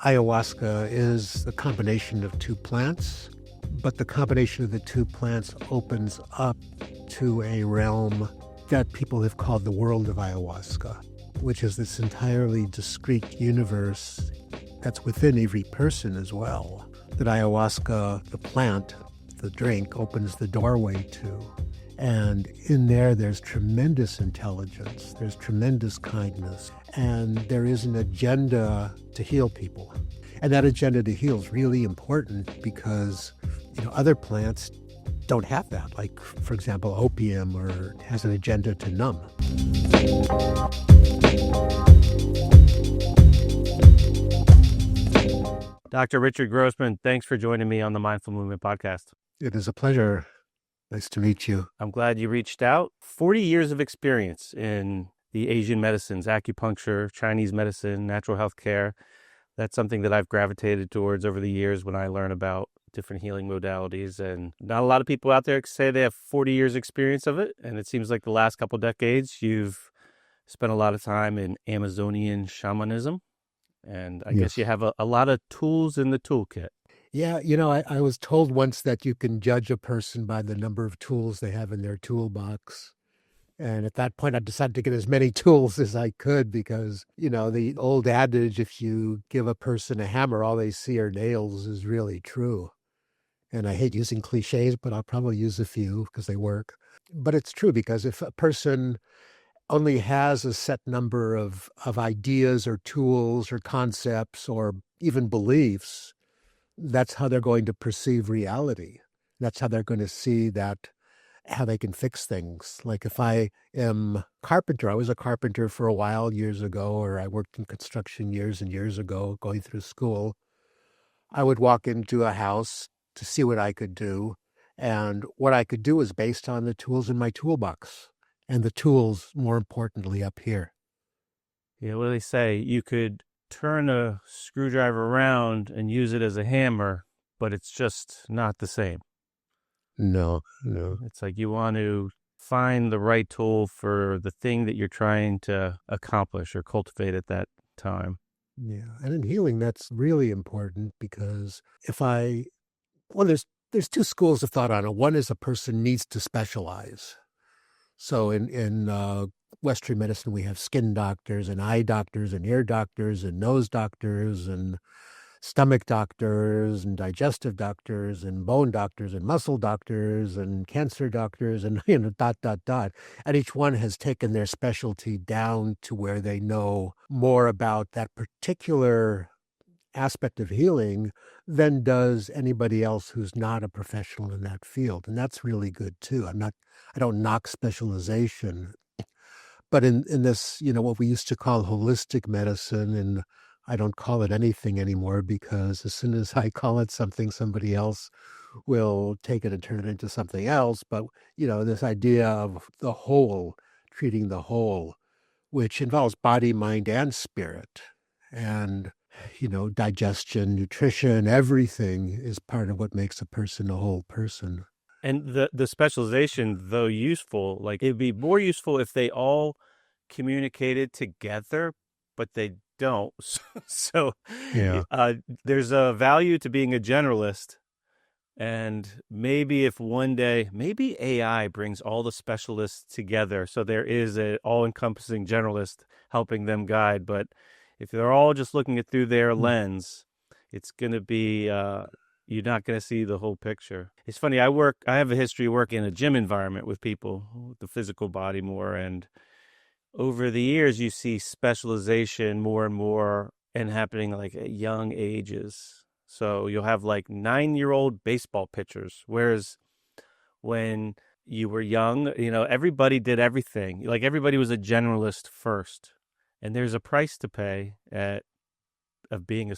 Ayahuasca is the combination of two plants, but the combination of the two plants opens up to a realm that people have called the world of ayahuasca, which is this entirely discrete universe that's within every person as well, that ayahuasca, the plant, the drink, opens the doorway to. And in there's tremendous intelligence, there's tremendous kindness, and there is an agenda to heal people. And that agenda to heal is really important because, other plants don't have that. Like, for example, opium or has an agenda to numb. Dr. Richard Grossman, thanks for joining me on the Mindful Movement podcast. It is a pleasure. Nice to meet you. I'm glad you reached out. 40 years of experience in the Asian medicines, acupuncture, Chinese medicine, natural health care. That's something that I've gravitated towards over the years when I learn about different healing modalities. And not a lot of people out there say they have 40 years experience of it. And it seems like the last couple decades, you've spent a lot of time in Amazonian shamanism. And I guess you have a lot of tools in the toolkit. Yeah, I was told once that you can judge a person by the number of tools they have in their toolbox. And at that point, I decided to get as many tools as I could because, the old adage, if you give a person a hammer, all they see are nails, is really true. And I hate using cliches, but I'll probably use a few because they work. But it's true because if a person only has a set number of ideas or tools or concepts or even beliefs, that's how they're going to perceive reality. That's how they're going to see how they can fix things. Like if I am carpenter, I was a carpenter for a while years ago, or I worked in construction years and years ago going through school. I would walk into a house to see what I could do. And what I could do was based on the tools in my toolbox and the tools, more importantly, up here. Yeah, what do they say? You could turn a screwdriver around and use it as a hammer, but it's just not the same. No. It's like you want to find the right tool for the thing that you're trying to accomplish or cultivate at that time. Yeah. And in healing, that's really important because there's two schools of thought on it. One is a person needs to specialize. So in Western medicine, we have skin doctors and eye doctors and ear doctors and nose doctors and stomach doctors and digestive doctors and bone doctors and muscle doctors and cancer doctors and, dot. And each one has taken their specialty down to where they know more about that particular aspect of healing than does anybody else who's not a professional in that field. And that's really good too. I don't knock specialization, but in this, what we used to call holistic medicine, and I don't call it anything anymore because as soon as I call it something, somebody else will take it and turn it into something else. But, this idea of the whole, treating the whole, which involves body, mind, and spirit. And digestion, nutrition, everything is part of what makes a person a whole person. And the specialization, though useful, like it'd be more useful if they all communicated together, but they don't. So there's a value to being a generalist. And maybe if one day, maybe AI brings all the specialists together, so there is an all-encompassing generalist helping them guide. But if they're all just looking it through their lens, it's going to be, you're not going to see the whole picture. It's funny, I have a history of working in a gym environment with people, with the physical body more. And over the years, you see specialization more and more and happening like at young ages. So you'll have like 9-year-old baseball pitchers, whereas when you were young, everybody did everything. Like everybody was a generalist first. And there's a price to pay of being a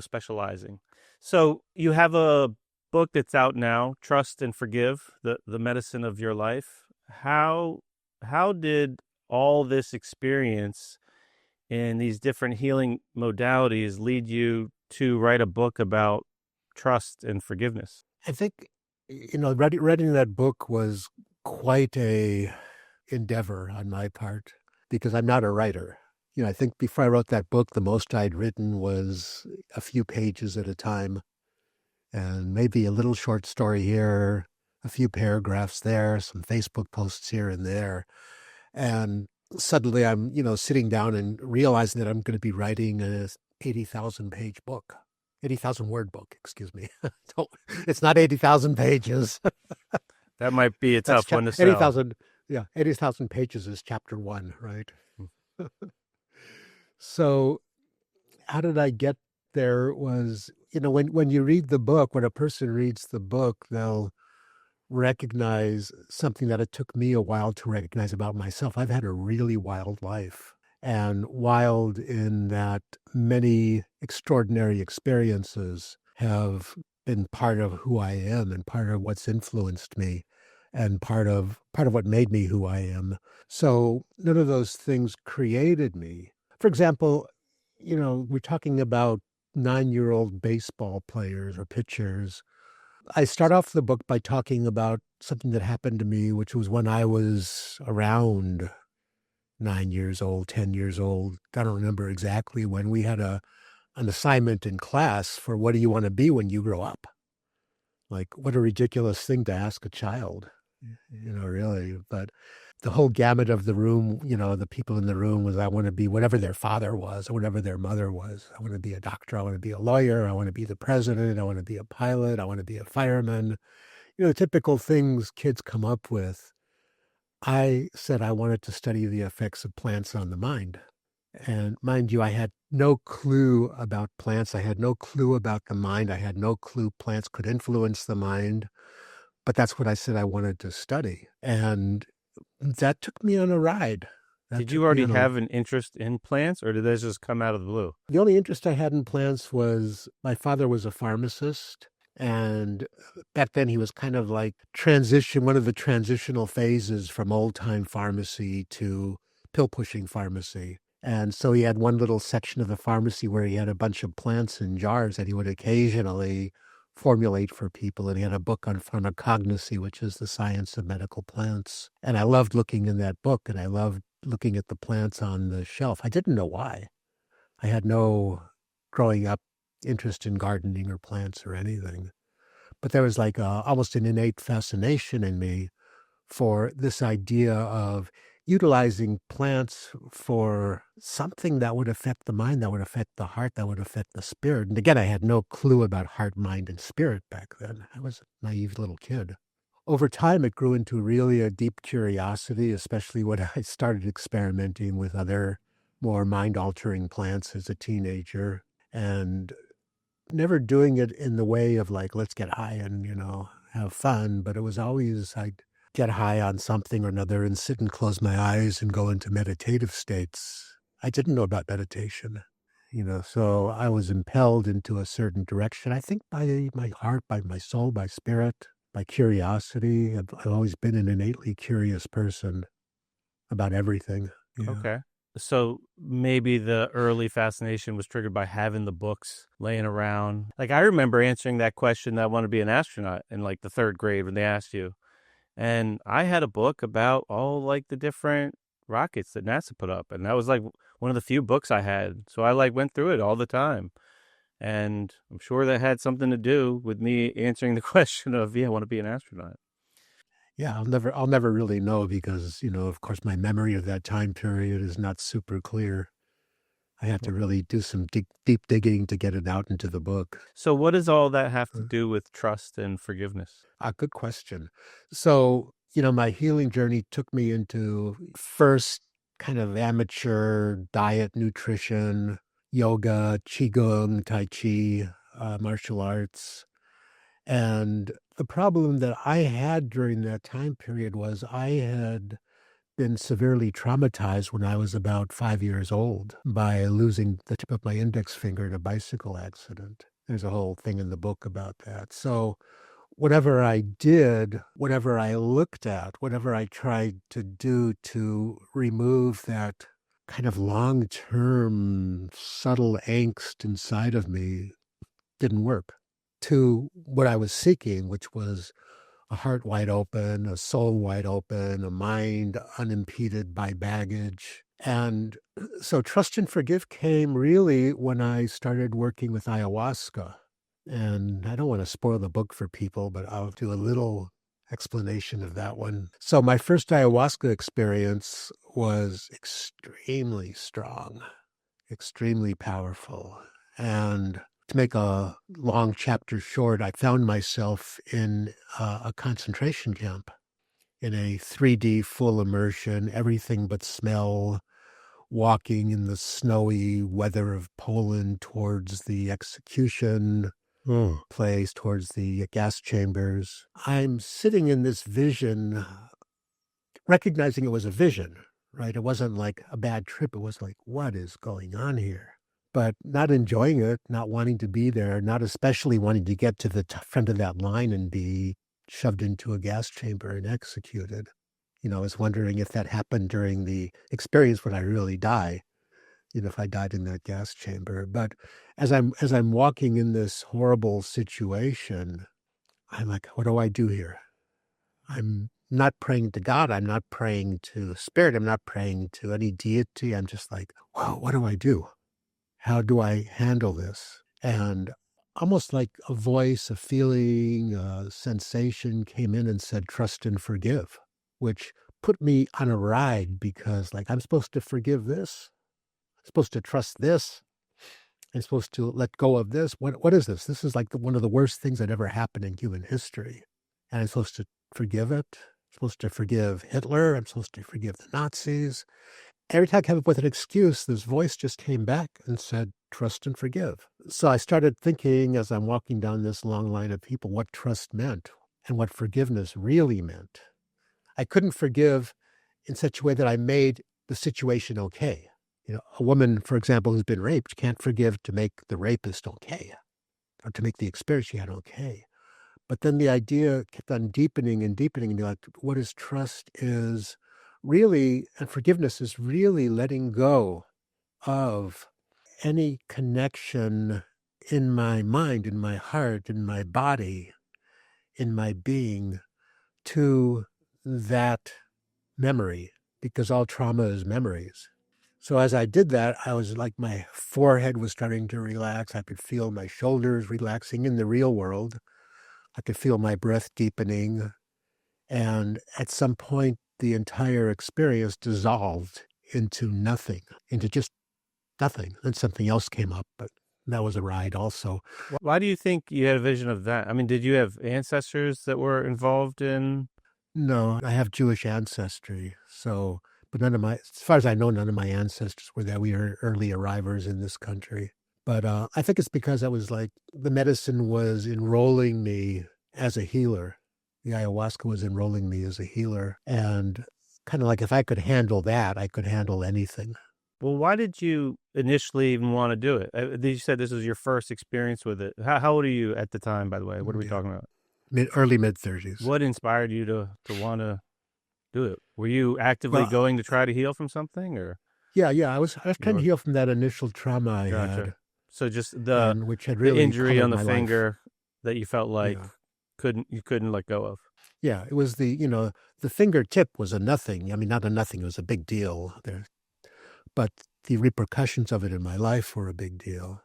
specializing. So you have a book that's out now, Trust and Forgive, the medicine of your life. How did all this experience in these different healing modalities lead you to write a book about trust and forgiveness? I think, writing that book was quite a endeavor on my part because I'm not a writer. I think before I wrote that book, the most I'd written was a few pages at a time, and maybe a little short story here, a few paragraphs there, some Facebook posts here and there. And suddenly I'm, sitting down and realizing that I'm going to be writing a 80,000 page book, 80,000 word book, excuse me. It's not 80,000 pages. That might be a tough one to sell. 80,000, 80,000 pages is chapter 1, right? So how did I get there was, when you read the book, when a person reads the book, they'll recognize something that it took me a while to recognize about myself. I've had a really wild life, and wild in that many extraordinary experiences have been part of who I am and part of what's influenced me and part of what made me who I am. So none of those things created me. For example, we're talking about 9-year-old baseball players or pitchers. I start off the book by talking about something that happened to me, which was when I was around 9 years old, 10 years old. I don't remember exactly when. We had an assignment in class for what do you want to be when you grow up? Like, what a ridiculous thing to ask a child, really. But the whole gamut of the room, the people in the room was, I want to be whatever their father was or whatever their mother was. I want to be a doctor. I want to be a lawyer. I want to be the president. I want to be a pilot. I want to be a fireman. Typical things kids come up with. I said I wanted to study the effects of plants on the mind. And mind you, I had no clue about plants. I had no clue about the mind. I had no clue plants could influence the mind. But that's what I said I wanted to study. And that took me on a ride. Did you already have an interest in plants, or did this just come out of the blue? The only interest I had in plants was my father was a pharmacist. And back then he was kind of like one of the transitional phases from old-time pharmacy to pill-pushing pharmacy. And so he had one little section of the pharmacy where he had a bunch of plants in jars that he would occasionally formulate for people. And he had a book on pharmacognosy, which is the science of medical plants. And I loved looking in that book, and I loved looking at the plants on the shelf. I didn't know why. I had no, growing up, interest in gardening or plants or anything. But there was like almost an innate fascination in me for this idea of utilizing plants for something that would affect the mind, that would affect the heart, that would affect the spirit. And again, I had no clue about heart, mind, and spirit back then. I was a naive little kid. Over time, it grew into really a deep curiosity, especially when I started experimenting with other more mind-altering plants as a teenager, and never doing it in the way of like, let's get high and, have fun. But it was always, I'd get high on something or another and sit and close my eyes and go into meditative states. I didn't know about meditation, so I was impelled into a certain direction. I think by my heart, by my soul, by spirit, by curiosity. I've always been an innately curious person about everything. Okay. So maybe the early fascination was triggered by having the books laying around. Like, I remember answering that question that I want to be an astronaut in like the 3rd grade when they asked you. And I had a book about all like the different rockets that NASA put up. And that was like one of the few books I had. So I like went through it all the time. And I'm sure that had something to do with me answering the question of, I want to be an astronaut. Yeah, I'll never really know because, of course, my memory of that time period is not super clear. I had to really do some deep digging to get it out into the book. So what does all that have to do with trust and forgiveness? Good question. So, my healing journey took me into first kind of amateur diet, nutrition, yoga, qigong, tai chi, martial arts. And the problem that I had during that time period was I had been severely traumatized when I was about 5 years old by losing the tip of my index finger in a bicycle accident. There's a whole thing in the book about that. So whatever I did, whatever I looked at, whatever I tried to do to remove that kind of long-term subtle angst inside of me didn't work. To what I was seeking, which was a heart wide open, a soul wide open, a mind unimpeded by baggage, And so trust and forgive came really when I started working with ayahuasca. And I don't want to spoil the book for people, but I'll do a little explanation of that one. So my first ayahuasca experience was extremely strong, extremely powerful. And to make a long chapter short, I found myself in a concentration camp in a 3D full immersion, everything but smell, walking in the snowy weather of Poland towards the execution place, towards the gas chambers. I'm sitting in this vision, recognizing it was a vision, right? It wasn't like a bad trip. It was like, what is going on here? But not enjoying it, not wanting to be there, not especially wanting to get to the front of that line and be shoved into a gas chamber and executed. You know, I was wondering if that happened during the experience when I really die, you know, if I died in that gas chamber. But as I'm walking in this horrible situation, I'm like, what do I do here? I'm not praying to God. I'm not praying to spirit. I'm not praying to any deity. I'm just like, whoa, what do I do? How do I handle this? And almost like a voice, a feeling, a sensation came in and said, trust and forgive, which put me on a ride because like, I'm supposed to forgive this. I'm supposed to trust this. I'm supposed to let go of this. What is this? This is like one of the worst things that ever happened in human history. And I'm supposed to forgive it. I'm supposed to forgive Hitler. I'm supposed to forgive the Nazis. Every time I came up with an excuse, this voice just came back and said, trust and forgive. So I started thinking as I'm walking down this long line of people, what trust meant and what forgiveness really meant. I couldn't forgive in such a way that I made the situation okay. You know, a woman, for example, who's been raped can't forgive to make the rapist okay or to make the experience she had okay. But then the idea kept on deepening and deepening. And like, what is trust is really, and forgiveness is really letting go of any connection in my mind, in my heart, in my body, in my being to that memory, because all trauma is memories. So as I did that, I was like, my forehead was starting to relax. I could feel my shoulders relaxing in the real world. I could feel my breath deepening. And at some point, the entire experience dissolved into nothing, into just nothing. And something else came up, but that was a ride also. Why do you think you had a vision of that? I mean, did you have ancestors that were involved in? No, I have Jewish ancestry. So, but as far as I know, none of my ancestors were there. We were early arrivals in this country. But I think it's because I was like, the medicine was enrolling me as a healer. The ayahuasca was enrolling me as a healer. And kind of like, if I could handle that, I could handle anything. Well, why did you initially even want to do it? You said this was your first experience with it. How old are you at the time, by the way? What are we talking about? Early mid-30s. What inspired you to want to do it? Were you actively going to try to heal from something, or? Yeah. I was trying to heal from that initial trauma I had. So just which had really the injury on the finger life. that you felt like you couldn't let go of. Yeah, it was the fingertip was a nothing. I mean, not a nothing. It was a big deal there, but the repercussions of it in my life were a big deal.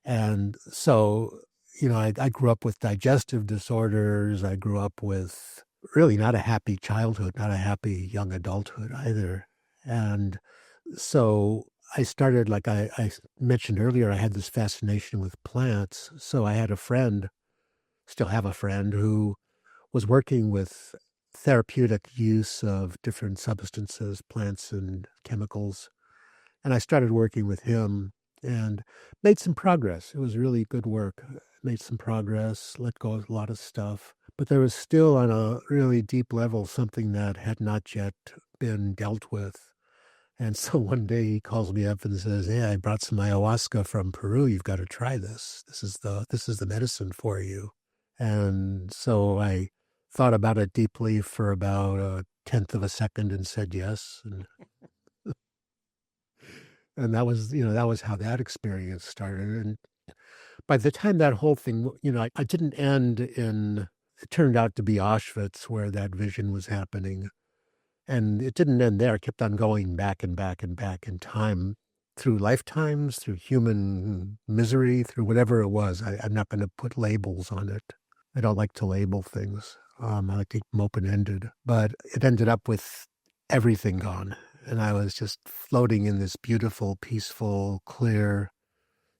And so, I grew up with digestive disorders. I grew up with really not a happy childhood, not a happy young adulthood either. And so I started, like I mentioned earlier, I had this fascination with plants. So I had a friend, still have a friend, who was working with therapeutic use of different substances, plants and chemicals. And I started working with him and made some progress. It was really good work. Made some progress, let go of a lot of stuff. But there was still on a really deep level something that had not yet been dealt with. And so one day he calls me up and says, "Hey, I brought some ayahuasca from Peru. You've got to try this. This is the medicine for you." And so I thought about it deeply for about a tenth of a second and said yes. And that was how that experience started. And by the time that whole thing, I didn't end it turned out to be Auschwitz where that vision was happening. And it didn't end there. It kept on going back and back and back in time, through lifetimes, through human misery, through whatever it was. I'm not going to put labels on it. I don't like to label things. I like to keep them open-ended. But it ended up with everything gone. And I was just floating in this beautiful, peaceful, clear,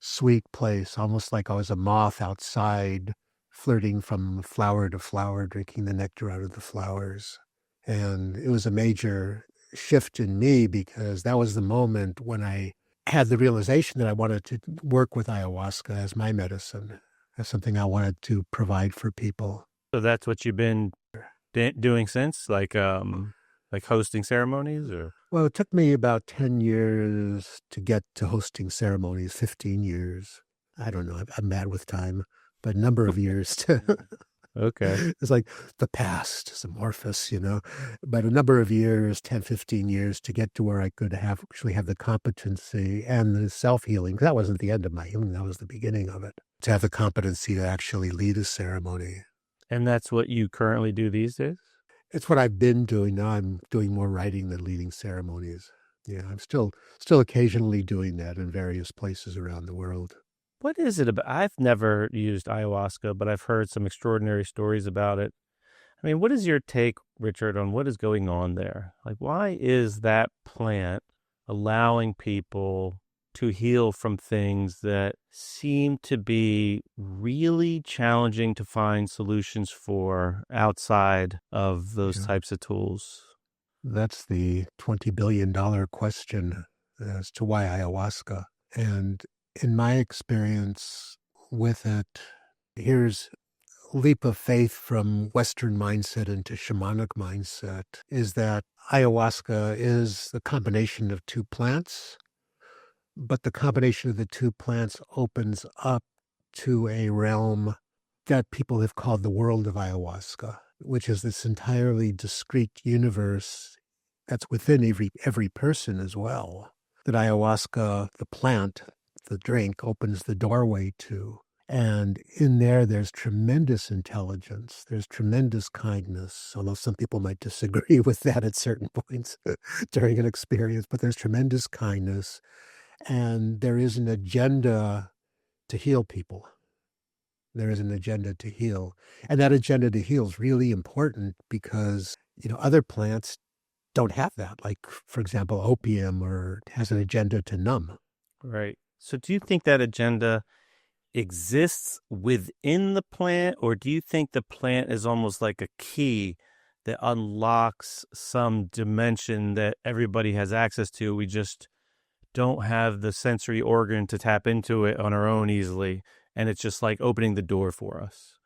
sweet place, almost like I was a moth outside, flirting from flower to flower, drinking the nectar out of the flowers. And it was a major shift in me because that was the moment when I had the realization that I wanted to work with ayahuasca as my medicine, as something I wanted to provide for people. So that's what you've been doing since, like hosting ceremonies, or? Well, it took me about 10 years to get to hosting ceremonies, 15 years. I don't know. I'm bad with time, but a number of years to Okay. It's like the past is amorphous, but a number of years, 10, 15 years to get to where I could actually have the competency and the self-healing. That wasn't the end of my healing. That was the beginning of it. To have the competency to actually lead a ceremony. And that's what you currently do these days? It's what I've been doing. Now I'm doing more writing than leading ceremonies. Yeah, I'm still occasionally doing that in various places around the world. What is it about? I've never used ayahuasca, but I've heard some extraordinary stories about it. I mean, what is your take, Richard, on what is going on there? Like, why is that plant allowing people to heal from things that seem to be really challenging to find solutions for outside of those types of tools? That's the $20 billion question as to why ayahuasca. And in my experience with it, here's a leap of faith from Western mindset into shamanic mindset, is that ayahuasca is the combination of two plants, but the combination of the two plants opens up to a realm that people have called the world of ayahuasca, which is this entirely discrete universe that's within every person as well, that ayahuasca, the plant, the drink, opens the doorway to. And in there's tremendous intelligence. There's tremendous kindness, although some people might disagree with that at certain points during an experience, but there's tremendous kindness. And there is an agenda to heal people. There is an agenda to heal. And that agenda to heal is really important because, other plants don't have that. Like, for example, opium has an agenda to numb. Right. So do you think that agenda exists within the plant, or do you think the plant is almost like a key that unlocks some dimension that everybody has access to? We just don't have the sensory organ to tap into it on our own easily, and it's just like opening the door for us.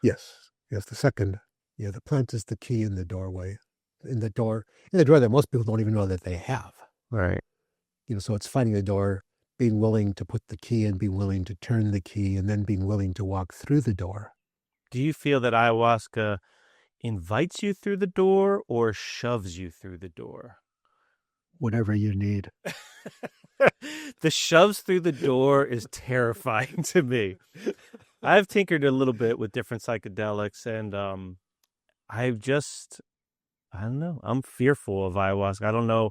Yes, the second. Yeah, the plant is the key in the doorway, in the door that most people don't even know that they have. Right. So it's finding the door, being willing to put the key in, being willing to turn the key, and then being willing to walk through the door. Do you feel that ayahuasca invites you through the door or shoves you through the door? Whatever you need. The shoves through the door is terrifying to me. I've tinkered a little bit with different psychedelics, and I don't know. I'm fearful of ayahuasca. I don't know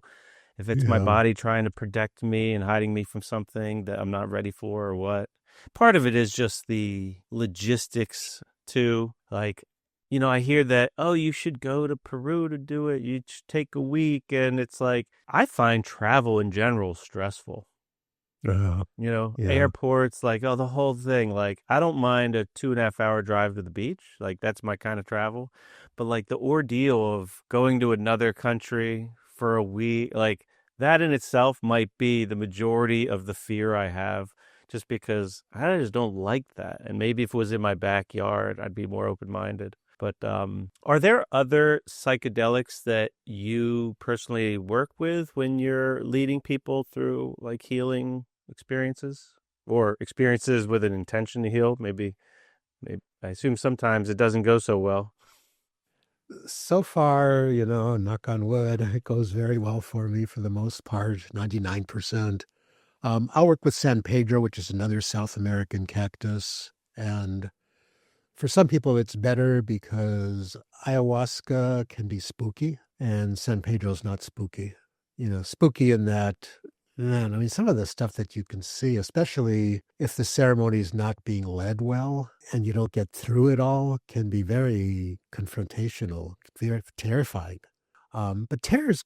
if it's my body trying to protect me and hiding me from something that I'm not ready for or what. Part of it is just the logistics too. Like, I hear that, you should go to Peru to do it. You should take a week. And it's like, I find travel in general stressful. Airports, like, the whole thing. Like, I don't mind a 2.5 hour drive to the beach. Like, that's my kind of travel. But like the ordeal of going to another country for a week, like that in itself might be the majority of the fear I have, just because I just don't like that. And maybe if it was in my backyard, I'd be more open-minded. But are there other psychedelics that you personally work with when you're leading people through like healing experiences or experiences with an intention to heal? Maybe I assume sometimes it doesn't go so well. So far, knock on wood, it goes very well for me for the most part, 99%. I'll work with San Pedro, which is another South American cactus. And for some people, it's better because ayahuasca can be spooky. And San Pedro's not spooky. Spooky in that, man, I mean, some of the stuff that you can see, especially if the ceremony is not being led well and you don't get through it all, can be very confrontational, very terrifying. But terror's,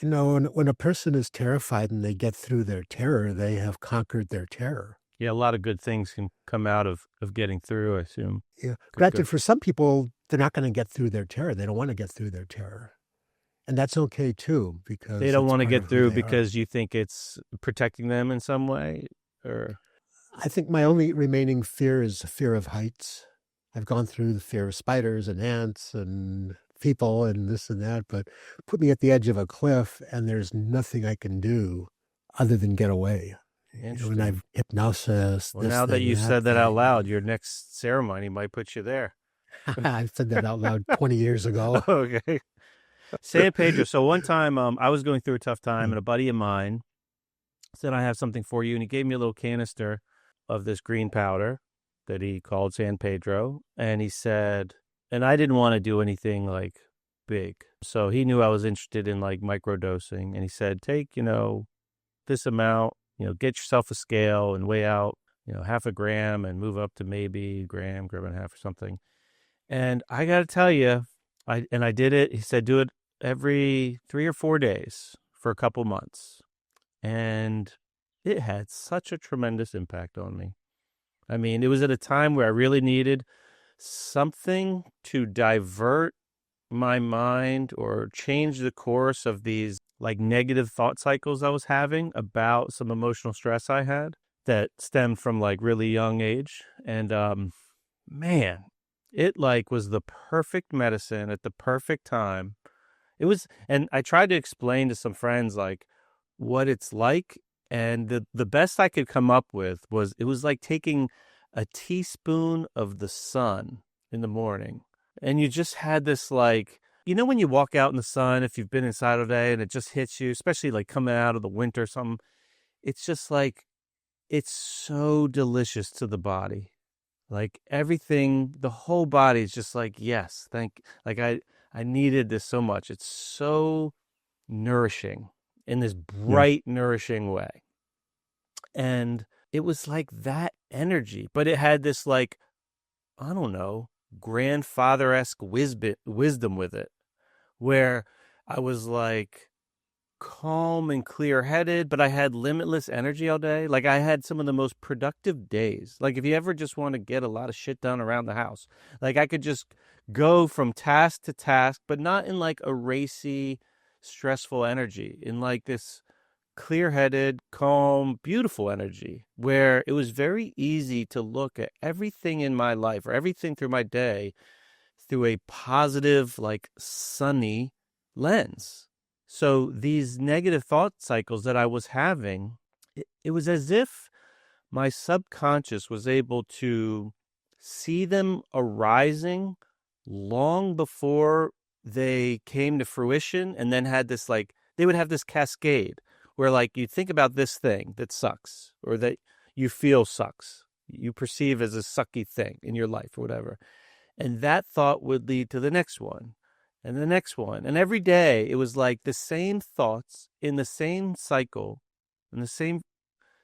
when a person is terrified and they get through their terror, they have conquered their terror. Yeah, a lot of good things can come out of getting through, I assume. Yeah. Granted, for some people, they're not going to get through their terror. They don't want to get through their terror. And that's okay too, because they don't want to get through because you think it's protecting them in some way, or I think my only remaining fear is the fear of heights. I've gone through the fear of spiders and ants and people and this and that, but put me at the edge of a cliff and there's nothing I can do other than get away. And I've hypnosis. Well, now that you said that out loud, your next ceremony might put you there. I said that out loud 20 years ago. Okay. San Pedro. So one time I was going through a tough time and a buddy of mine said, I have something for you. And he gave me a little canister of this green powder that he called San Pedro. And he said, and I didn't want to do anything like big. So he knew I was interested in like microdosing. And he said, take, this amount, get yourself a scale and weigh out, half a gram and move up to maybe gram and a half or something. And I got to tell you, I did it. He said, do it every 3 or 4 days for a couple months. And it had such a tremendous impact on me. I mean, it was at a time where I really needed something to divert my mind or change the course of these like negative thought cycles I was having about some emotional stress I had that stemmed from like really young age. And man, it like was the perfect medicine at the perfect time. It was, and I tried to explain to some friends like what it's like, and the best I could come up with was it was like taking a teaspoon of the sun in the morning, and you just had this like, when you walk out in the sun, if you've been inside all day and it just hits you, especially like coming out of the winter or something, it's just like, it's so delicious to the body. Like everything, the whole body is just like, yes, like I needed this so much. It's so nourishing in this bright, nourishing way. And it was like that energy, but it had this like, I don't know, grandfather-esque wisdom with it, where I was like calm and clear-headed, but I had limitless energy all day. Like I had some of the most productive days. Like if you ever just want to get a lot of shit done around the house, like I could just go from task to task, but not in like a racy, stressful energy, in like this clear-headed, calm, beautiful energy where it was very easy to look at everything in my life or everything through my day through a positive, like sunny lens. So these negative thought cycles that I was having, it was as if my subconscious was able to see them arising long before they came to fruition, and then had this like, they would have this cascade where like you think about this thing that sucks or that you feel sucks, you perceive as a sucky thing in your life or whatever. And that thought would lead to the next one and the next one. And every day it was like the same thoughts in the same cycle, in the same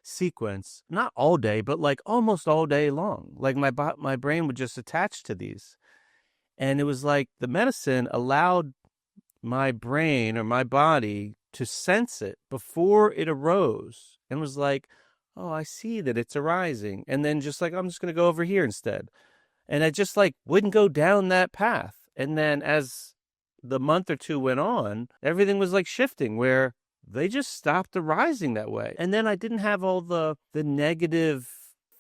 sequence, not all day, but like almost all day long. Like my brain would just attach to these. And it was like the medicine allowed my brain or my body to sense it before it arose and was like, oh, I see that it's arising. And then just like, I'm just going to go over here instead. And I just like wouldn't go down that path. And then as the month or two went on, everything was like shifting where they just stopped arising that way. And then I didn't have all the negative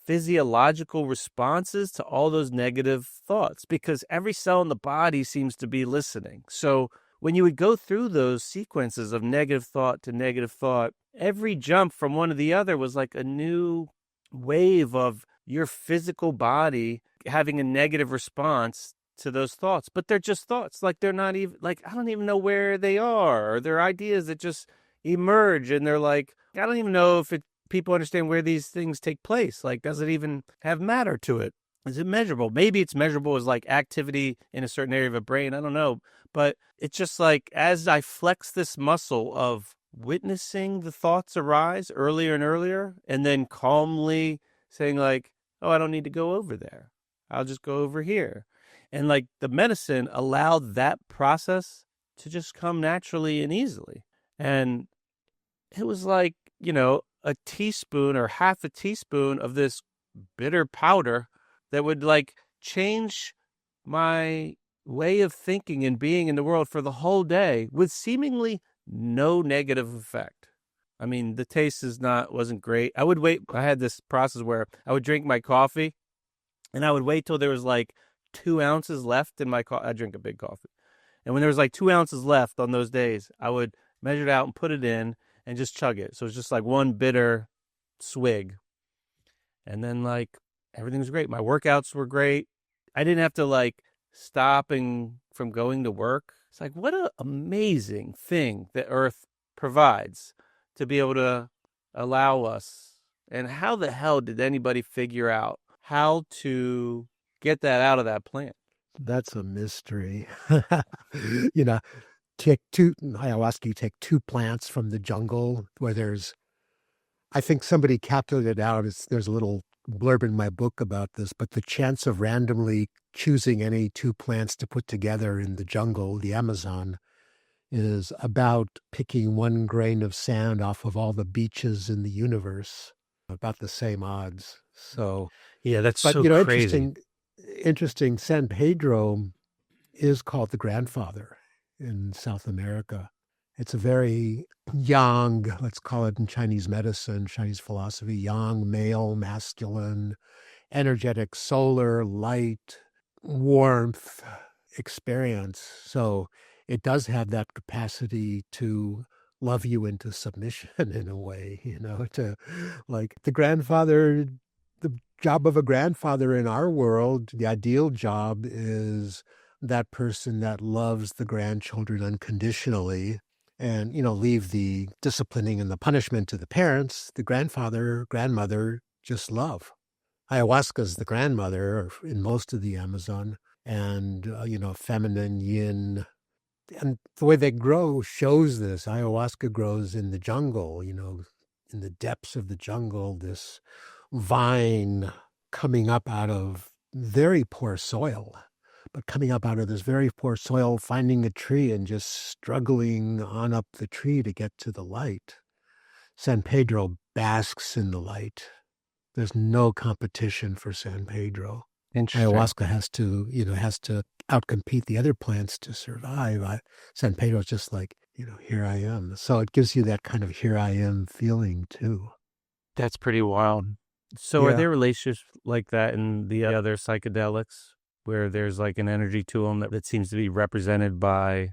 physiological responses to all those negative thoughts because every cell in the body seems to be listening. So when you would go through those sequences of negative thought to negative thought, every jump from one to the other was like a new wave of your physical body having a negative response to those thoughts. But they're just thoughts. Like they're not even, like, I don't even know where they are, or they're ideas that just emerge. And they're like, I don't even know if people understand where these things take place. Like, does it even have matter to it? Is it measurable? Maybe it's measurable as like activity in a certain area of a brain. I don't know. But it's just like as I flex this muscle of witnessing the thoughts arise earlier and earlier, and then calmly saying like, oh, I don't need to go over there. I'll just go over here. And like the medicine allowed that process to just come naturally and easily. And it was like, a teaspoon or half a teaspoon of this bitter powder that would like change my way of thinking and being in the world for the whole day with seemingly no negative effect. I mean, the taste wasn't great. I would wait. I had this process where I would drink my coffee and I would wait till there was like 2 ounces left in my coffee. I drink a big coffee. And when there was like 2 ounces left on those days, I would measure it out and put it in and just chug it. So it's just like one bitter swig. And then like everything was great. My workouts were great. I didn't have to like stop from going to work. It's like, what an amazing thing that Earth provides to be able to allow us. And how the hell did anybody figure out how to get that out of that plant? That's a mystery. Take ayahuasca, you take two plants from the jungle where I think somebody calculated out, there's a little blurb in my book about this, but the chance of randomly choosing any two plants to put together in the jungle, the Amazon, is about picking one grain of sand off of all the beaches in the universe, about the same odds. So, yeah, that's so crazy. Interesting. San Pedro is called the grandfather in South America. It's a very yang, let's call it in Chinese medicine, Chinese philosophy, yang, male, masculine, energetic, solar, light, warmth experience. So it does have that capacity to love you into submission in a way, to like the grandfather, the job of a grandfather in our world, the ideal job is that person that loves the grandchildren unconditionally and, leave the disciplining and the punishment to the parents. The grandfather, grandmother just love. Ayahuasca is the grandmother in most of the Amazon, and, feminine, yin. And the way they grow shows this. Ayahuasca grows in the jungle, in the depths of the jungle, this vine coming up out of very poor soil, but coming up out of this very poor soil, finding a tree and just struggling on up the tree to get to the light. San Pedro basks in the light. There's no competition for San Pedro. Ayahuasca has to outcompete the other plants to survive. San Pedro's just like, here I am. So it gives you that kind of here I am feeling too. That's pretty wild. So are there relationships like that in the other psychedelics where there's like an energy to them that seems to be represented by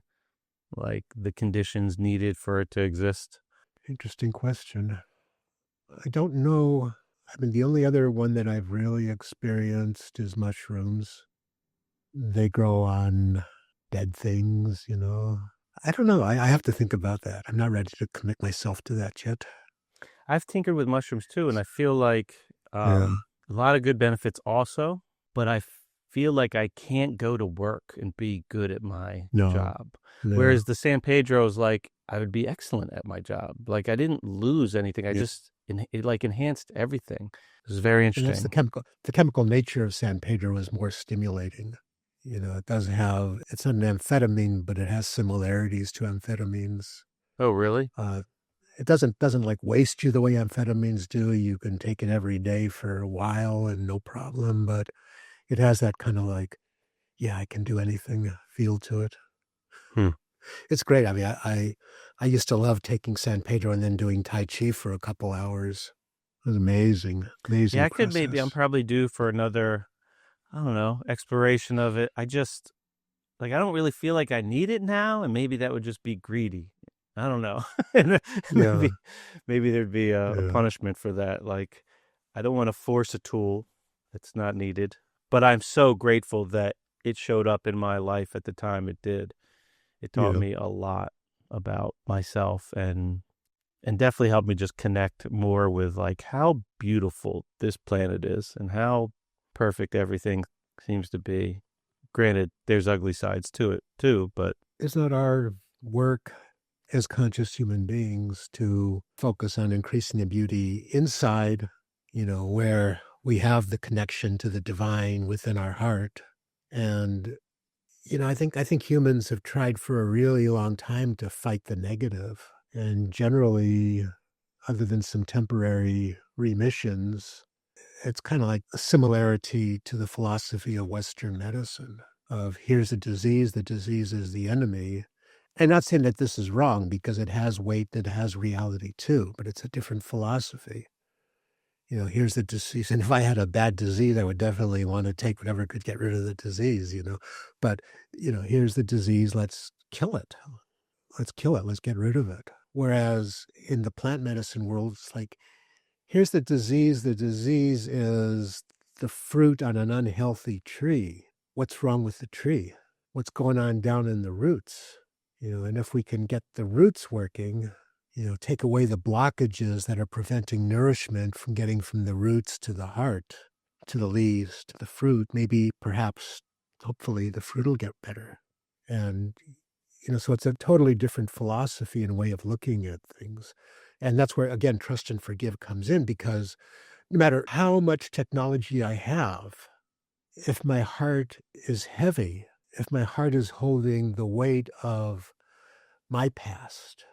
like the conditions needed for it to exist? Interesting question. I don't know. I mean, the only other one that I've really experienced is mushrooms. They grow on dead things, I don't know. I have to think about that. I'm not ready to commit myself to that yet. I've tinkered with mushrooms too, and I feel like a lot of good benefits also, but I feel like I can't go to work and be good at my job. No. Whereas the San Pedro is like, I would be excellent at my job. Like I didn't lose anything. I just, it like enhanced everything. It was very interesting. And that's the chemical nature of San Pedro is more stimulating. It doesn't have, it's not an amphetamine, but it has similarities to amphetamines. Oh, really? It doesn't like waste you the way amphetamines do. You can take it every day for a while and no problem, but it has that kind of like, I can do anything feel to it. It's great. I mean, I used to love taking San Pedro and then doing Tai Chi for a couple hours. It was amazing. Yeah, I'm probably due for another, I don't know, exploration of it. I just, like, I don't really feel like I need it now, and maybe that would just be greedy. I don't know. Maybe there'd be a punishment for that. Like, I don't want to force a tool that's not needed, but I'm so grateful that it showed up in my life at the time it did. It taught me a lot about myself and definitely helped me just connect more with like how beautiful this planet is and how perfect everything seems to be. Granted, there's ugly sides to it too, but it's not our work as conscious human beings to focus on increasing the beauty inside, where we have the connection to the divine within our heart. And, I think humans have tried for a really long time to fight the negative. And generally, other than some temporary remissions, it's kind of like a similarity to the philosophy of Western medicine of here's a disease, the disease is the enemy. And not saying that this is wrong because it has weight, it has reality too, but it's a different philosophy. Here's the disease. And if I had a bad disease, I would definitely want to take whatever could get rid of the disease, But, here's the disease, let's kill it. Let's kill it, let's get rid of it. Whereas in the plant medicine world, it's like, here's the disease is the fruit on an unhealthy tree. What's wrong with the tree? What's going on down in the roots? And if we can get the roots working, take away the blockages that are preventing nourishment from getting from the roots to the heart, to the leaves, to the fruit, maybe perhaps, hopefully, the fruit will get better. And, so it's a totally different philosophy and way of looking at things. And that's where, again, trust and forgive comes in, because no matter how much technology I have, if my heart is heavy, if my heart is holding the weight of my past,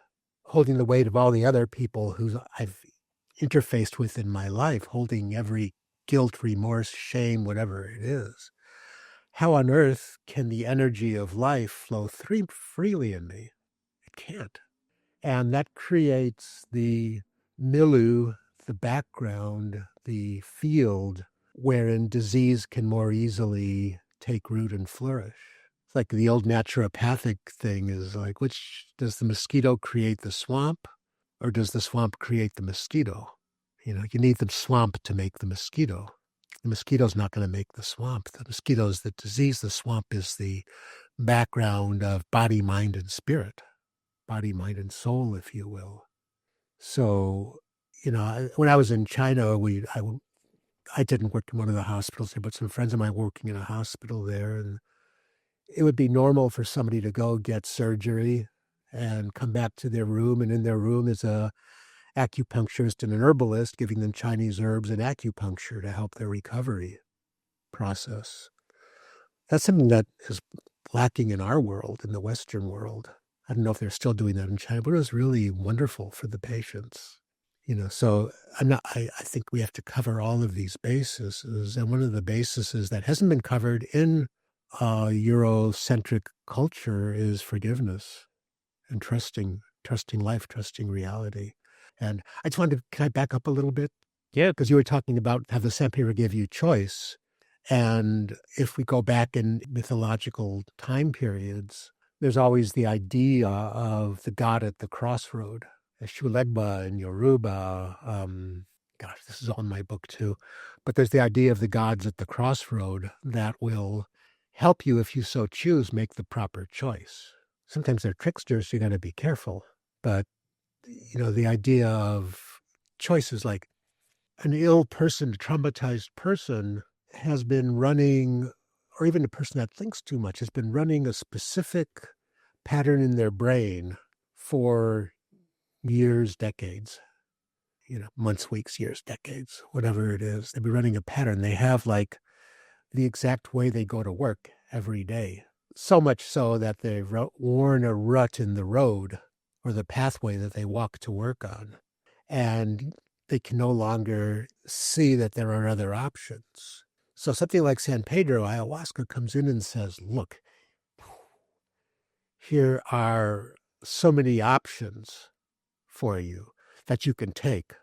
holding the weight of all the other people who I've interfaced with in my life, holding every guilt, remorse, shame, whatever it is, how on earth can the energy of life flow freely in me? It can't. And that creates the milieu, the background, the field wherein disease can more easily take root and flourish. It's like the old naturopathic thing is like, which does the mosquito create the swamp, or does the swamp create the mosquito? You need the swamp to make the mosquito. The mosquito's not going to make the swamp. The mosquito is the disease. The swamp is the background of body, mind, and spirit. Body, mind, and soul, if you will. So, when I was in China, I didn't work in one of the hospitals there, but some friends of mine working in a hospital there, and it would be normal for somebody to go get surgery and come back to their room, and in their room is a acupuncturist and an herbalist giving them Chinese herbs and acupuncture to help their recovery process. That's something that is lacking in our world, in the Western world. I don't know if they're still doing that in China, but it was really wonderful for the patients. So I think we have to cover all of these bases. And one of the bases that hasn't been covered in Eurocentric culture is forgiveness and trusting life, trusting reality. And I just wanted to, can I back up a little bit? Yeah. Because you were talking about how the San Pedro gave you choice. And if we go back in mythological time periods, there's always the idea of the god at the crossroad. Shulegba in Yoruba, gosh, this is all in my book too, but there's the idea of the gods at the crossroad that will help you, if you so choose, make the proper choice. Sometimes they're tricksters, so you got to be careful. But, the idea of choices, like an ill person, a traumatized person has been running, or even a person that thinks too much, has been running a specific pattern in their brain for years, decades, months, weeks, years, decades, whatever it is. They've been running a pattern. They have like the exact way they go to work every day. So much so that they've worn a rut in the road or the pathway that they walk to work on. And they can no longer see that there are other options. So something like San Pedro, ayahuasca comes in and says, look, here are so many options for you that you can take.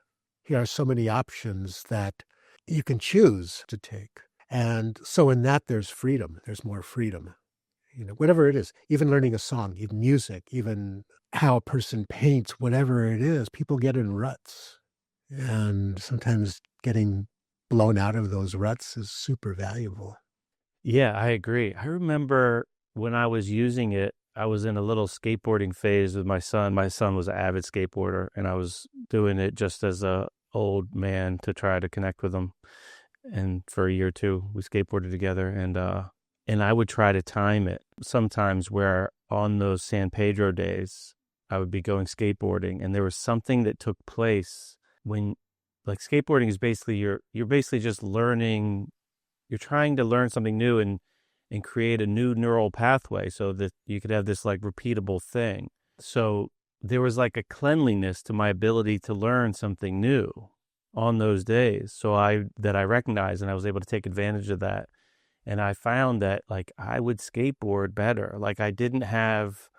Here are so many options that you can choose to take. And so in that, there's freedom. There's more freedom. Whatever it is, even learning a song, even music, even how a person paints, whatever it is, people get in ruts. And sometimes getting blown out of those ruts is super valuable. Yeah, I agree. I remember when I was using it, I was in a little skateboarding phase with my son. My son was an avid skateboarder, and I was doing it just as a old man to try to connect with him. and for a year or two we skateboarded together, and I would try to time it sometimes where on those San Pedro days I would be going skateboarding, and there was something that took place when, like, skateboarding is basically you're basically just learning, you're trying to learn something new and create a new neural pathway so that you could have this like repeatable thing. So there was like a cleanliness to my ability to learn something new on those days. So I recognized, and I was able to take advantage of that. And I found that like I would skateboard better. Like I didn't have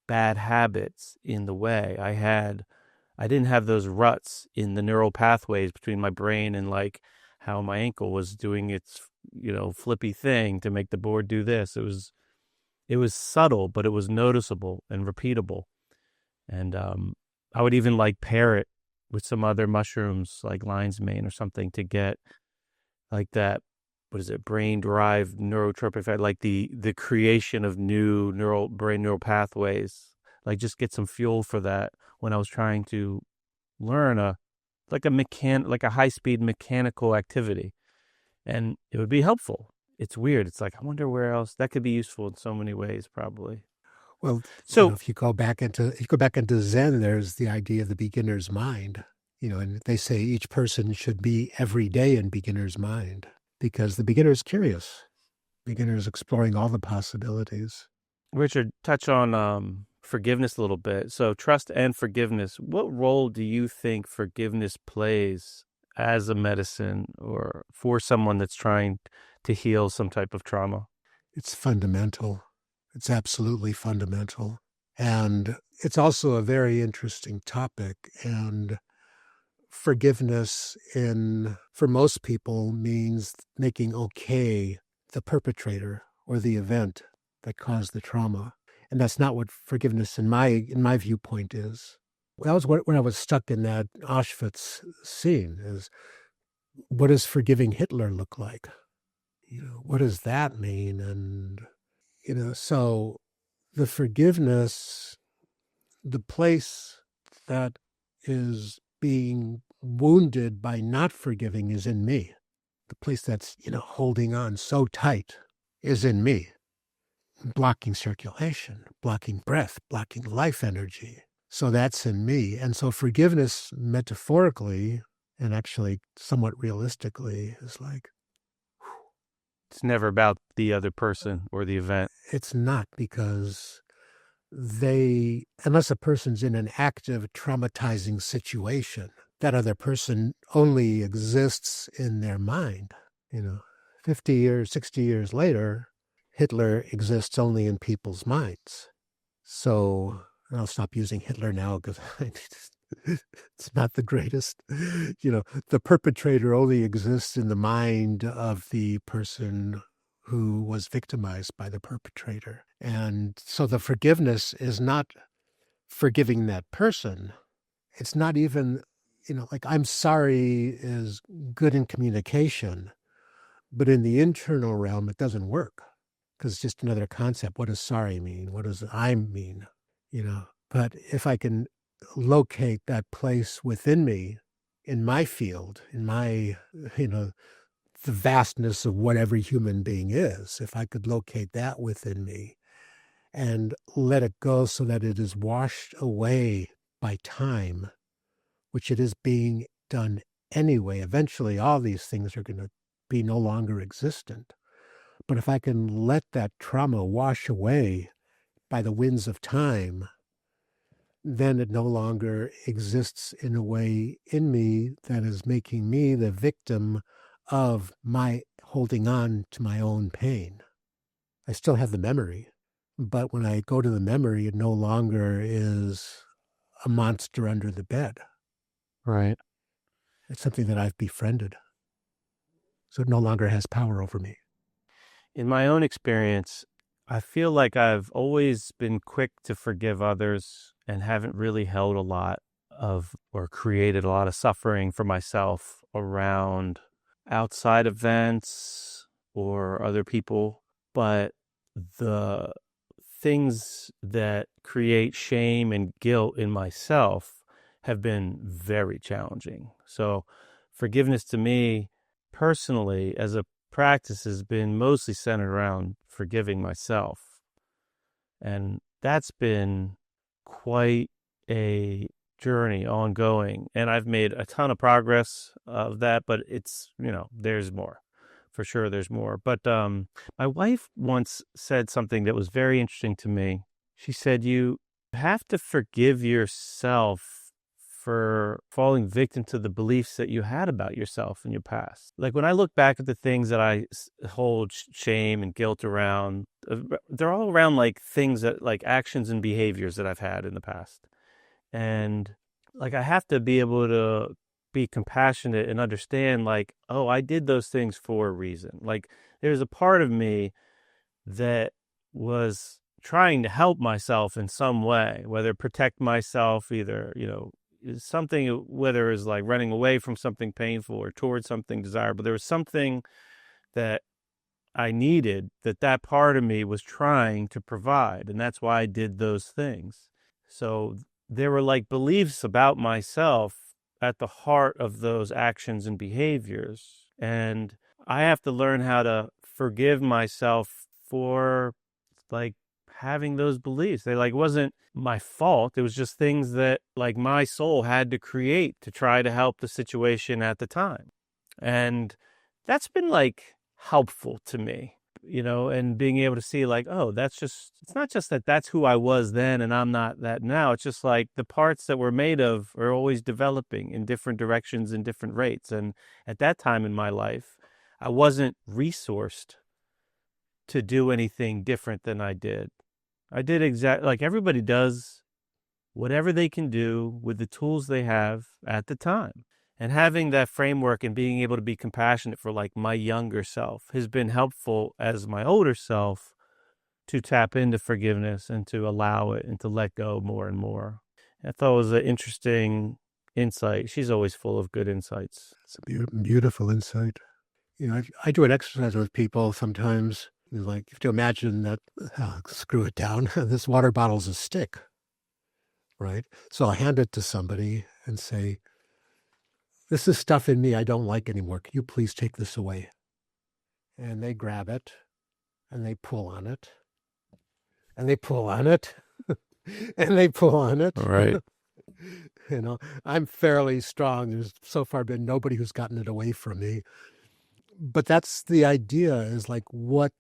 bad habits in the way. I didn't have those ruts in the neural pathways between my brain and like how my ankle was doing its, flippy thing to make the board do this. It was subtle, but it was noticeable and repeatable. And I would even like pair it with some other mushrooms like lion's mane or something to get like that, what is it, brain-derived neurotropic effect, like the creation of new neural pathways, like just get some fuel for that when I was trying to learn a high-speed mechanical activity. And it would be helpful. It's weird. It's like, I wonder where else that could be useful in so many ways, probably. Well, so if you go back into Zen, there's the idea of the beginner's mind, and they say each person should be every day in beginner's mind because the beginner is curious. Beginner is exploring all the possibilities. Richard, touch on forgiveness a little bit. So trust and forgiveness. What role do you think forgiveness plays as a medicine or for someone that's trying to heal some type of trauma? It's fundamental. It's absolutely fundamental. And it's also a very interesting topic. And forgiveness for most people means making okay the perpetrator or the event that caused the trauma. And that's not what forgiveness in my viewpoint is. That was when I was stuck in that Auschwitz scene, is what does forgiving Hitler look like? What does that mean? And, so the forgiveness, the place that is being wounded by not forgiving is in me. The place that's, holding on so tight is in me, blocking circulation, blocking breath, blocking life energy. So that's in me. And so forgiveness metaphorically and actually somewhat realistically is like, it's never about the other person or the event. It's not, because unless a person's in an active traumatizing situation, that other person only exists in their mind. 50 years, 60 years later, Hitler exists only in people's minds. So I'll stop using Hitler now because it's not the greatest. The perpetrator only exists in the mind of the person who was victimized by the perpetrator. And so the forgiveness is not forgiving that person. It's not even, like I'm sorry is good in communication, but in the internal realm, it doesn't work because it's just another concept. What does sorry mean? What does I mean? But if I can locate that place within me, in my field, in my, the vastness of what every human being is, if I could locate that within me and let it go so that it is washed away by time, which it is being done anyway. Eventually, all these things are going to be no longer existent. But if I can let that trauma wash away by the winds of time, then it no longer exists in a way in me that is making me the victim of my holding on to my own pain. I still have the memory, but when I go to the memory, it no longer is a monster under the bed. Right. It's something that I've befriended. So it no longer has power over me. In my own experience, I feel like I've always been quick to forgive others and haven't really held a lot of or created a lot of suffering for myself around outside events or other people. But the things that create shame and guilt in myself have been very challenging. So forgiveness to me personally, as a practice, has been mostly centered around forgiving myself. And that's been quite a journey ongoing. And I've made a ton of progress of that, but it's, there's more. For sure, there's more. But my wife once said something that was very interesting to me. She said, you have to forgive yourself for falling victim to the beliefs that you had about yourself in your past. Like when I look back at the things that I hold shame and guilt around, they're all around like things that like actions and behaviors that I've had in the past. And like I have to be able to be compassionate and understand like, oh, I did those things for a reason. Like there's a part of me that was trying to help myself in some way, whether protect myself, either, something, whether it's like running away from something painful or towards something desirable. There was something that I needed that part of me was trying to provide. And that's why I did those things. So there were like beliefs about myself at the heart of those actions and behaviors. And I have to learn how to forgive myself for like having those beliefs. They like wasn't my fault. It was just things that like my soul had to create to try to help the situation at the time. And that's been like helpful to me, and being able to see like, oh, it's not just that that's who I was then and I'm not that now. It's just like the parts that we're made of are always developing in different directions and different rates. And at that time in my life, I wasn't resourced to do anything different than I did. I did exactly like everybody does whatever they can do with the tools they have at the time. And having that framework and being able to be compassionate for like my younger self has been helpful as my older self to tap into forgiveness and to allow it and to let go more and more. I thought it was an interesting insight. She's always full of good insights. It's a beautiful insight. I do an exercise with people sometimes. Like, you have to imagine that, screw it down, this water bottle's a stick, right? So I'll hand it to somebody and say, this is stuff in me I don't like anymore. Can you please take this away? And they grab it and they pull on it and they pull on it and they pull on it. All right. I'm fairly strong. There's so far been nobody who's gotten it away from me. But that's the idea, is like what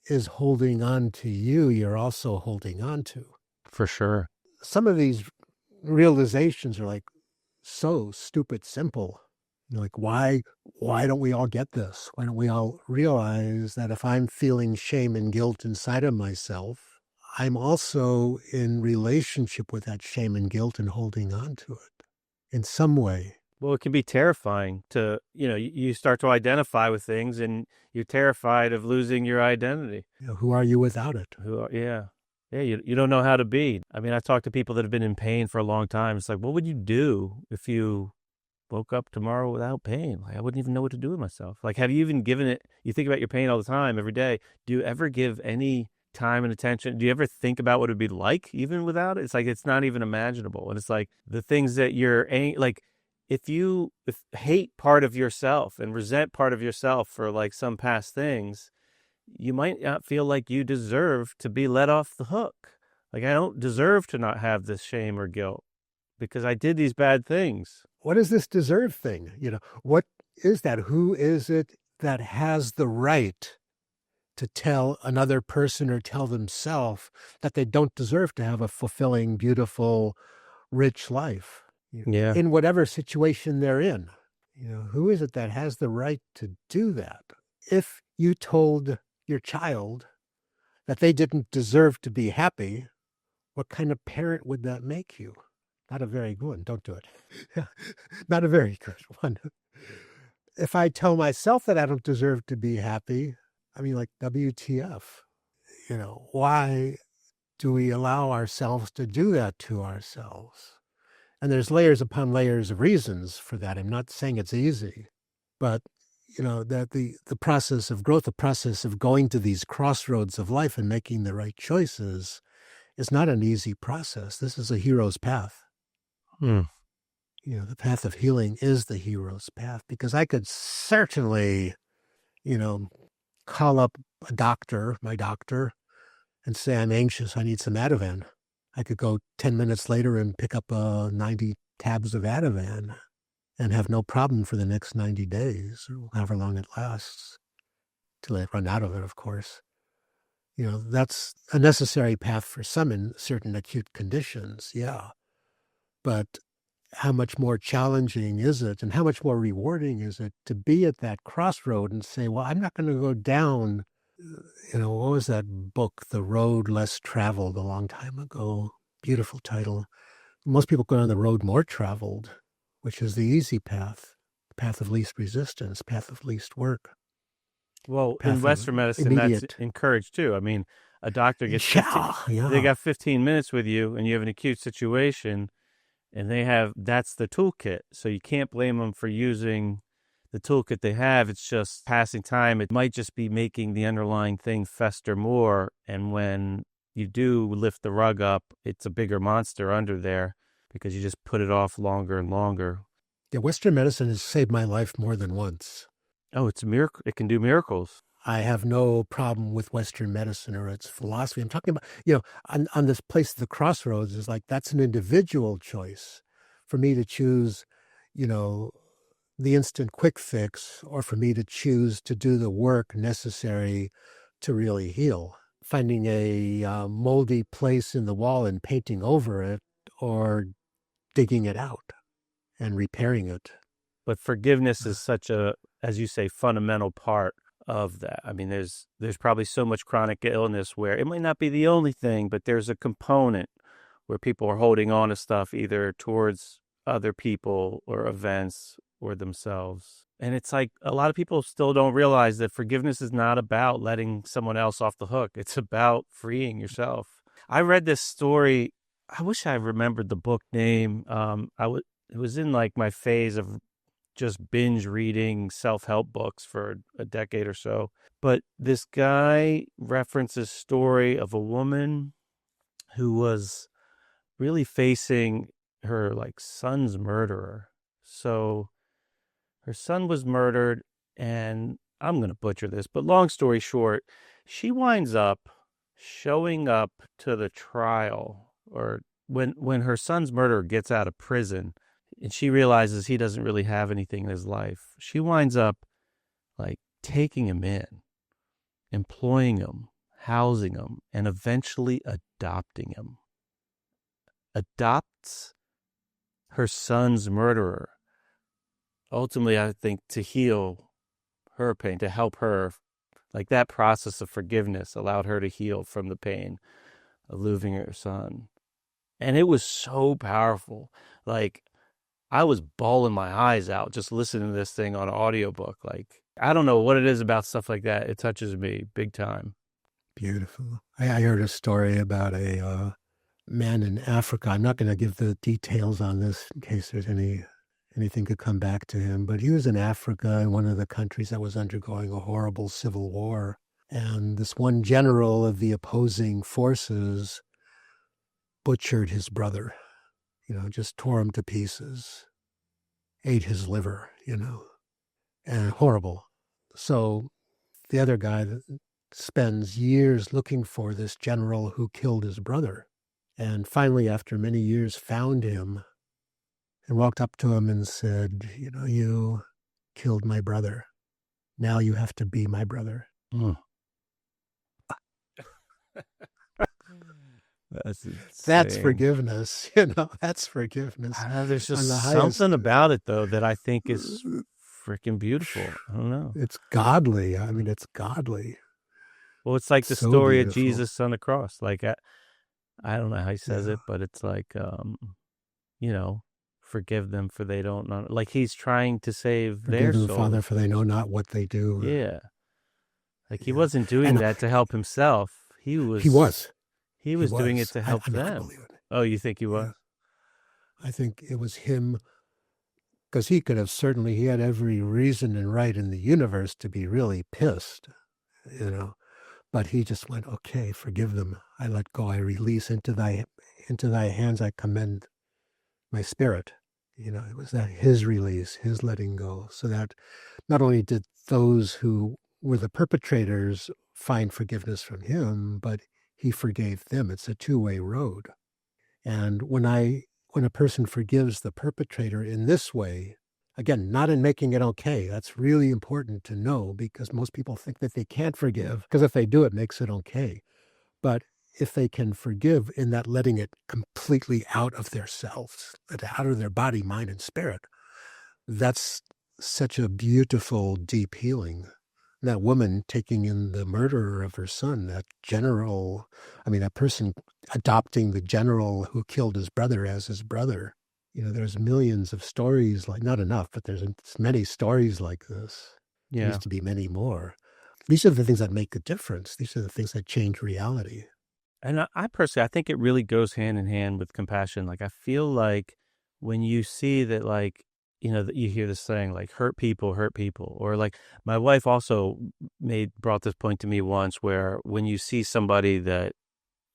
is holding on to you, you're also holding on to. For sure. Some of these realizations are like so stupid simple. Like, why don't we all get this? Why don't we all realize that if I'm feeling shame and guilt inside of myself, I'm also in relationship with that shame and guilt and holding on to it in some way. Well, it can be terrifying to, you start to identify with things and you're terrified of losing your identity. Who are you without it? Yeah, you don't know how to be. I mean, I talk to people that have been in pain for a long time. It's like, what would you do if you woke up tomorrow without pain? Like, I wouldn't even know what to do with myself. Like, have you even given it, you think about your pain all the time, every day. Do you ever give any time and attention? Do you ever think about what it'd be like even without it? It's like, it's not even imaginable. And it's like the things that you're like, if you hate part of yourself and resent part of yourself for like some past things, you might not feel like you deserve to be let off the hook. Like, I don't deserve to not have this shame or guilt because I did these bad things. What is this deserve thing? What is that? Who is it that has the right to tell another person or tell themselves that they don't deserve to have a fulfilling, beautiful, rich life? In whatever situation they're in. Who is it that has the right to do that? If you told your child that they didn't deserve to be happy, what kind of parent would that make you? Not a very good one. Don't do it. Not a very good one. If I tell myself that I don't deserve to be happy, I mean, like, WTF? Why do we allow ourselves to do that to ourselves? And there's layers upon layers of reasons for that. I'm not saying it's easy, but that the process of growth, the process of going to these crossroads of life and making the right choices is not an easy process. This is a hero's path. The path of healing is the hero's path, because I could certainly, call up my doctor, and say, I'm anxious, I need some Ativan. I could go 10 minutes later and pick up 90 tabs of Ativan and have no problem for the next 90 days, or however long it lasts, till I run out of it, of course. That's a necessary path for some in certain acute conditions, yeah. But how much more challenging is it, and how much more rewarding is it to be at that crossroad and say, well, I'm not going to go down, what was that book, The Road Less Traveled, a long time ago? Beautiful title. Most people go on the road more traveled, which is the easy path, path of least resistance, path of least work. Well, in Western medicine, that's encouraged too. I mean, a doctor gets 15, they got 15 minutes with you, and you have an acute situation, and that's the toolkit. So you can't blame them for using the toolkit they have. It's just passing time. It might just be making the underlying thing fester more. And when you do lift the rug up, it's a bigger monster under there because you just put it off longer and longer. Yeah, Western medicine has saved my life more than once. Oh, it's a miracle. It can do miracles. I have no problem with Western medicine or its philosophy. I'm talking about, on this place at the crossroads, is like, that's an individual choice for me to choose, the instant quick fix, or for me to choose to do the work necessary to really heal. Finding a moldy place in the wall and painting over it, or digging it out and repairing it. But forgiveness is such a, as you say, fundamental part of that. I mean, there's probably so much chronic illness where it might not be the only thing, but there's a component where people are holding on to stuff either towards other people or events or themselves. And it's like a lot of people still don't realize that forgiveness is not about letting someone else off the hook. It's about freeing yourself. I read this story. I wish I remembered the book name. It was in like my phase of just binge reading self-help books for a decade or so. But this guy references story of a woman who was really facing her like son's murderer. So her son was murdered, and I'm going to butcher this, but long story short, she winds up showing up to the trial, or when her son's murderer gets out of prison, and she realizes he doesn't really have anything in his life. She winds up like taking him in, employing him, housing him, and eventually adopting him. Adopts her son's murderer. Ultimately, I think to heal her pain, to help her, like that process of forgiveness allowed her to heal from the pain of losing her son. And it was so powerful. Like, I was bawling my eyes out just listening to this thing on an audiobook. Like, I don't know what it is about stuff like that. It touches me big time. Beautiful. I heard a story about a man in Africa. I'm not going to give the details on this in case there's anything could come back to him. But he was in Africa, in one of the countries that was undergoing a horrible civil war. And this one general of the opposing forces butchered his brother. Just tore him to pieces, ate his liver, and horrible. So the other guy spends years looking for this general who killed his brother, and finally, after many years, found him and walked up to him and said, you killed my brother. Now you have to be my brother. Mm. That's forgiveness, that's forgiveness. There's just something about it, though, that I think is freaking beautiful. I don't know. It's godly. I mean, it's godly. Well, it's like the story of Jesus on the cross. Like, I don't know how he says it, but it's like, forgive them for they don't know. Like, he's trying to save their soul. Forgive them, Father, for they know not what they do. Yeah. Like, he wasn't doing that to help himself. He was doing it to help them. Oh, you think he was? Yeah. I think it was him, because he had every reason and right in the universe to be really pissed, but he just went, okay, forgive them. I let go. I release into thy hands. I commend my spirit. It was that his release, his letting go, so that not only did those who were the perpetrators find forgiveness from him, but he forgave them. It's a two-way road. And when a person forgives the perpetrator in this way, again, not in making it okay, that's really important to know, because most people think that they can't forgive, because if they do, it makes it okay. But if they can forgive in that letting it completely out of their selves, out of their body, mind, and spirit, that's such a beautiful, deep healing. That woman taking in the murderer of her son, that person adopting the general who killed his brother as his brother. There's millions of stories, not enough, but there's many stories like this. Yeah. There needs to be many more. These are the things that make a difference. These are the things that change reality. And I personally, I think it really goes hand in hand with compassion. Like, I feel like when you see that, like, that you hear this saying, like, hurt people, or like my wife also brought this point to me once, where when you see somebody that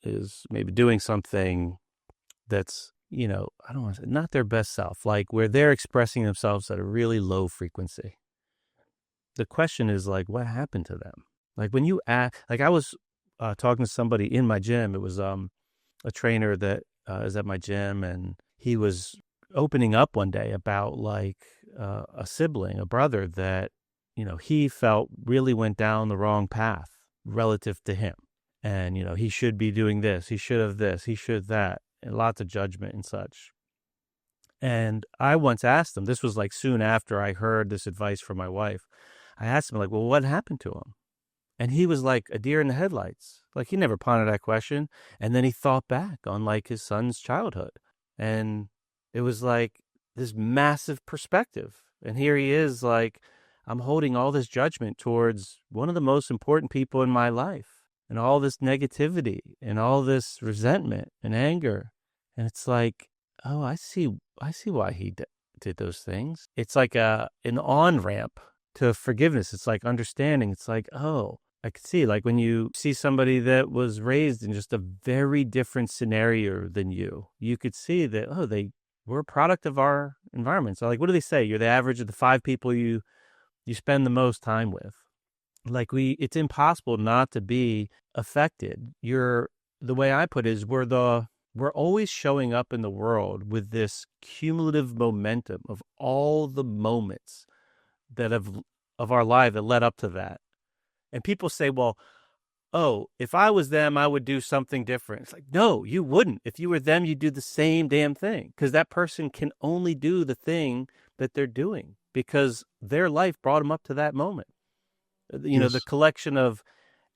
is maybe doing something that's, I don't want to say not their best self, like where they're expressing themselves at a really low frequency. The question is, like, what happened to them? Like, when you ask, like, I was talking to somebody in my gym. It was a trainer that is at my gym, and he was opening up one day about, like, a sibling, a brother that, he felt really went down the wrong path relative to him. And, he should be doing this, he should have this, he should that, and lots of judgment and such. And I once asked him, this was like soon after I heard this advice from my wife, I asked him, like, well, what happened to him? And he was like a deer in the headlights. Like, he never pondered that question. And then he thought back on, like, his son's childhood. And it was like this massive perspective. And here he is, like, I'm holding all this judgment towards one of the most important people in my life, and all this negativity and all this resentment and anger. And it's like, oh, I see why he did those things. It's like an on-ramp to forgiveness. It's like understanding. It's like, oh, I could see, like, when you see somebody that was raised in just a very different scenario than you could see that, oh, they were a product of our environment. So, like, what do they say? You're the average of the 5 people you spend the most time with. Like, it's impossible not to be affected. The way I put it is, we're always showing up in the world with this cumulative momentum of all the moments of our life that led up to that. And people say, well, oh, if I was them, I would do something different. It's like, no, you wouldn't. If you were them, you'd do the same damn thing, because that person can only do the thing that they're doing because their life brought them up to that moment. Yes. The collection of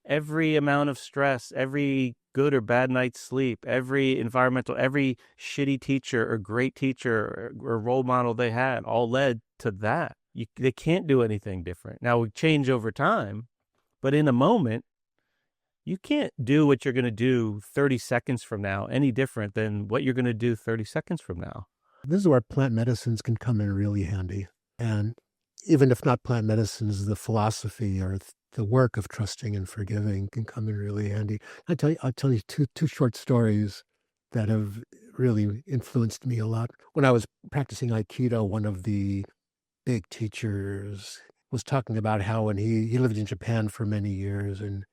every amount of stress, every good or bad night's sleep, every shitty teacher or great teacher or role model they had, all led to that. They can't do anything different. Now, we change over time, but in a moment, you can't do what you're going to do 30 seconds from now any different than what you're going to do 30 seconds from now. This is where plant medicines can come in really handy. And even if not plant medicines, the philosophy or the work of trusting and forgiving can come in really handy. I'll tell you two short stories that have really influenced me a lot. When I was practicing Aikido, one of the big teachers was talking about how when he lived in Japan for many years, and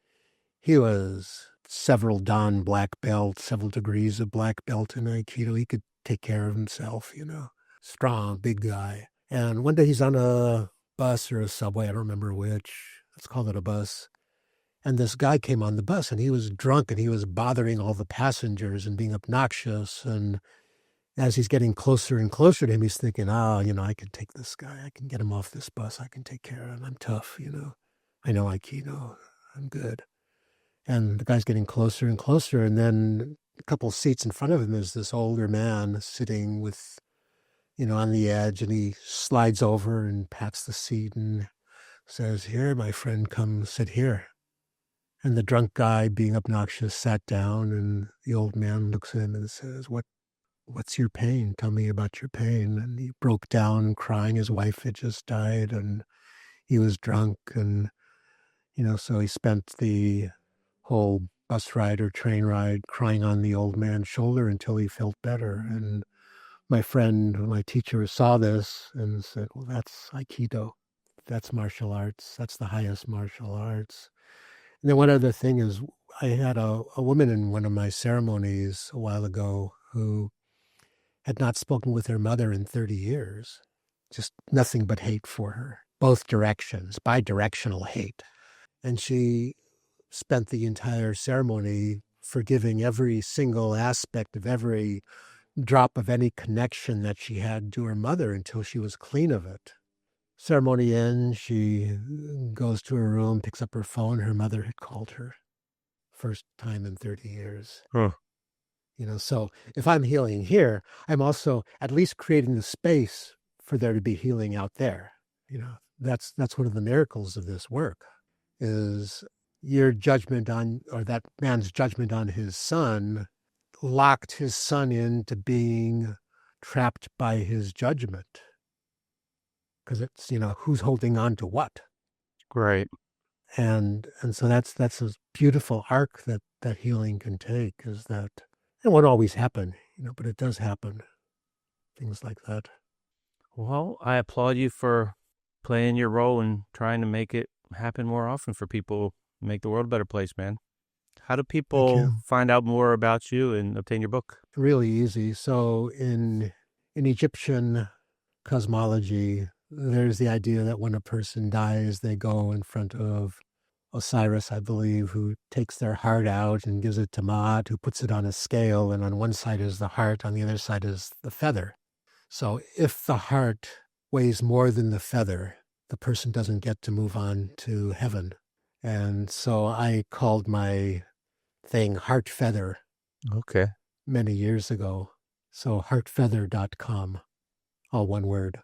he was several Dan black belt, several degrees of black belt in Aikido. He could take care of himself, strong, big guy. And one day he's on a bus or a subway, I don't remember which. Let's call it a bus. And this guy came on the bus, and he was drunk, and he was bothering all the passengers and being obnoxious. And as he's getting closer and closer to him, he's thinking, I can take this guy. I can get him off this bus. I can take care of him. I'm tough, I know Aikido. I'm good. And the guy's getting closer and closer. And then a couple of seats in front of him is this older man sitting with, on the edge. And he slides over and pats the seat and says, "Here, my friend, come sit here." And the drunk guy, being obnoxious, sat down. And the old man looks at him and says, What's your pain? Tell me about your pain. And he broke down crying. His wife had just died, and he was drunk. And, so he spent the whole bus ride or train ride crying on the old man's shoulder until he felt better. And my friend, my teacher, saw this and said, well, that's Aikido. That's martial arts. That's the highest martial arts. And then one other thing is, I had a woman in one of my ceremonies a while ago who had not spoken with her mother in 30 years. Just nothing but hate for her, both directions, bidirectional hate. And she spent the entire ceremony forgiving every single aspect of every drop of any connection that she had to her mother until she was clean of it. Ceremony ends, she goes to her room, picks up her phone. Her mother had called her. First time in 30 years. Huh. So if I'm healing here, I'm also at least creating the space for there to be healing out there. That's one of the miracles of this work, is your judgment on, or that man's judgment on his son locked his son into being trapped by his judgment. Because it's, who's holding on to what? Right. And so that's a beautiful arc that healing can take, is that it won't always happen, but it does happen. Things like that. Well, I applaud you for playing your role and trying to make it happen more often for people, make the world a better place, man. How do people find out more about you and obtain your book? Really easy. So in Egyptian cosmology, there's the idea that when a person dies, they go in front of Osiris, I believe, who takes their heart out and gives it to Maat, who puts it on a scale, and on one side is the heart, on the other side is the feather. So if the heart weighs more than the feather, the person doesn't get to move on to heaven. And so I called my thing Heart Feather. Okay. Many years ago. So heartfeather.com, all one word,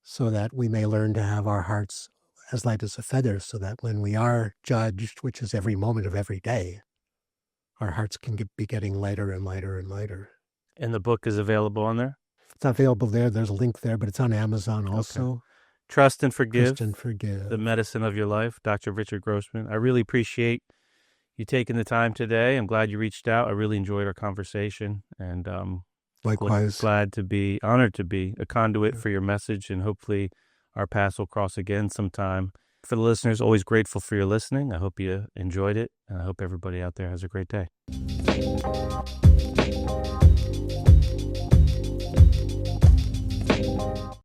so that we may learn to have our hearts as light as a feather, so that when we are judged, which is every moment of every day, our hearts can be getting lighter and lighter and lighter. And the book is available on there? It's not available there. There's a link there, but it's on Amazon also. Okay. Trust and Forgive. Trust and Forgive. The Medicine of Your Life, Dr. Richard Grossman. I really appreciate you taking the time today. I'm glad you reached out. I really enjoyed our conversation, and likewise, honored to be a conduit for your message, and hopefully our paths will cross again sometime. For the listeners, always grateful for your listening. I hope you enjoyed it, and I hope everybody out there has a great day.